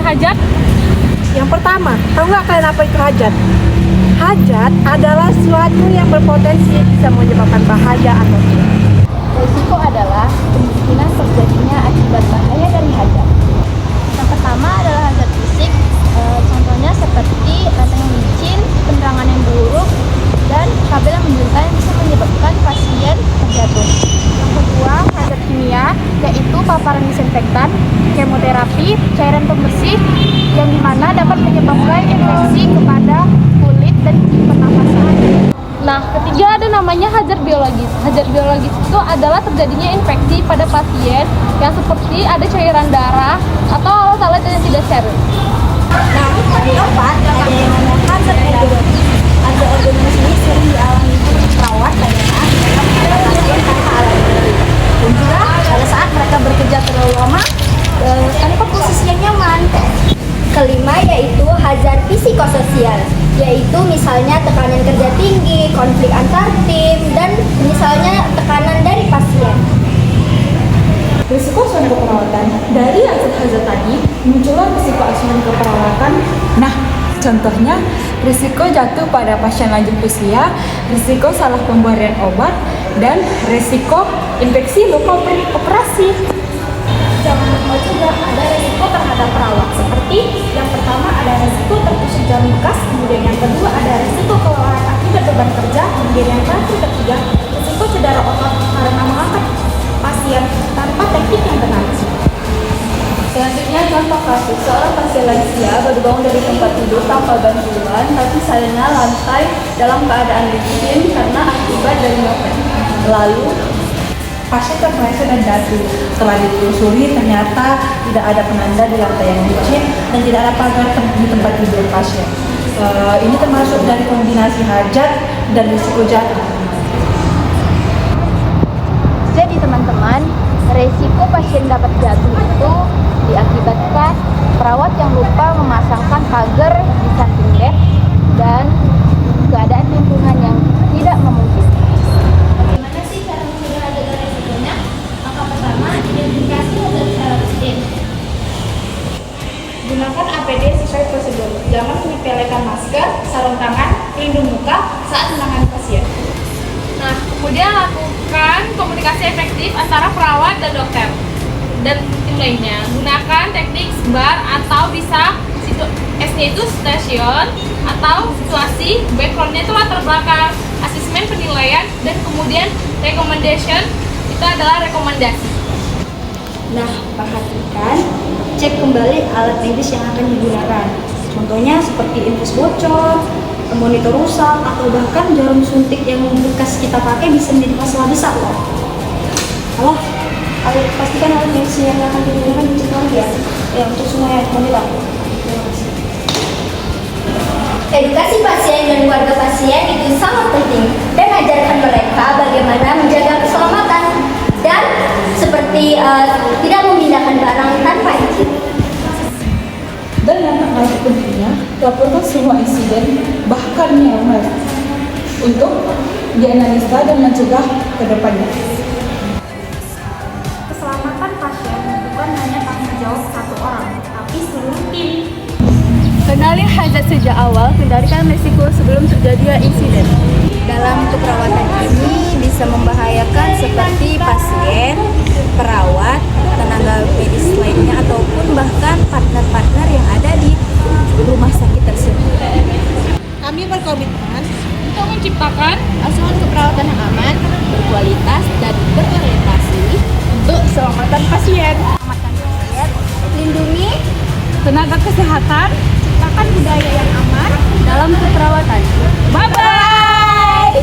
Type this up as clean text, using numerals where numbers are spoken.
hajat? Yang pertama, tahu nggak kalian apa itu hajat? Hajat adalah suatu yang berpotensi bisa menyebabkan bahaya atau tidak. Risiko adalah kemungkinan terjadinya akibat bahaya dari hajat. Yang pertama adalah hajat fisik, contohnya seperti rantai yang licin, penerangan yang buruk, dan kabel yang menjuntai yang bisa menyebabkan pasien terjatuh. Yang kedua, hajat kimia, yaitu paparan disinfektan, kemoterapi, cairan pembersih, yang dimana dapat menyebabkan infeksi kepada kulit dan pernapasan. Nah, ketiga ada namanya hajat biologis. Hajat biologis itu adalah terjadinya infeksi pada pasien yang seperti ada cairan darah atau alat-alat yang tidak steril. Nah, yang keempat ada yang namanya hajat ergonomis. Hajat ergonomis ini sering dialami perawat dan dalam pasien tanpa alat berdiri. Dan juga pada saat mereka bekerja terlalu lama tanpa posisi yang nyaman. Kelima yaitu hazard psikososial, yaitu misalnya tekanan kerja tinggi, konflik antar tim, dan misalnya tekanan dari pasien. Risiko asuhan keperawatan. Dari hazard tadi, muncullah risiko asuhan keperawatan. Nah, contohnya risiko jatuh pada pasien lanjut usia, risiko salah pemberian obat, dan risiko infeksi luka operasi. Jangan lupa juga ada risiko terhadap perawat, seperti yang pertama ada risiko tertusuk jarum bekas, kemudian yang kedua ada risiko kelelahan akibat beban kerja, kemudian yang ketiga risiko cedera otot karena mengangkat pasien tanpa teknik yang benar. Selanjutnya contoh kasus, seorang pasien lansia baru bangun dari tempat tidur tanpa bantuan, tapi sayangnya lantai dalam keadaan licin karena akibat dari nyopet. Lalu Pasien terpeleset dan jatuh. Setelah ditelusuri, ternyata tidak ada penanda di lantai yang licin dan tidak ada pagar di tempat tidur pasien. Ini termasuk dari kombinasi hajat dan risiko jatuh. Jadi teman-teman, resiko pasien dapat jatuh itu diakibatkan perawat yang lupa memasangkan pagar di samping bed dan keadaan lingkungan yang tidak memungkinkan. Bagaimana sih cara mencegah hajat dan resikonya? Langkah pertama, identifikasi hajat secara rutin. Gunakan APD sesuai prosedur. Jangan menyepelekan masker, sarung tangan, pelindung muka saat menangani pasien. Nah, kemudian lakukan komunikasi efektif antara perawat dan dokter dan tim lainnya. Gunakan teknik SBAR atau bisa S-nya itu station atau situasi, background-nya itu latar belakang, asesmen penilaian, dan kemudian recommendation itu adalah rekomendasi. Nah, perhatikan, cek kembali alat medis yang akan digunakan. Contohnya seperti infus bocor, monitor rusak, atau bahkan jarum suntik yang bekas kita pakai bisa menjadi masalah besar loh. Halo, pastikan alat medis yang akan digunakan dicek lagi ya. Ya, untuk semuanya monitor. Terima kasih. Edukasi pasien dan keluarga pasien itu sangat penting dan ajarkan mereka bagaimana menjaga keselamatan dan seperti tidak memindahkan barang tanpa izin. Dan yang tak kalah pentingnya, laporkan semua insiden, bahkan yang merah, untuk dianalisa dan mencegah ke depannya. Keselamatan pasien bukan hanya tanggung jawab satu orang, tapi seluruh tim. Kenali hajat sejak awal, kendalikan risiko sebelum terjadi insiden. Dalam untuk perawatan ini bisa membahayakan seperti pasien, perawat, tenaga medis lainnya ataupun bahkan partner-partner yang ada di rumah sakit tersebut. Kami berkomitmen Untuk menciptakan Asuhan keperawatan yang aman, berkualitas, dan berorientasi untuk keselamatan pasien. lindungi tenaga kesehatan. ciptakan budaya yang aman dalam keperawatan. Bye-bye!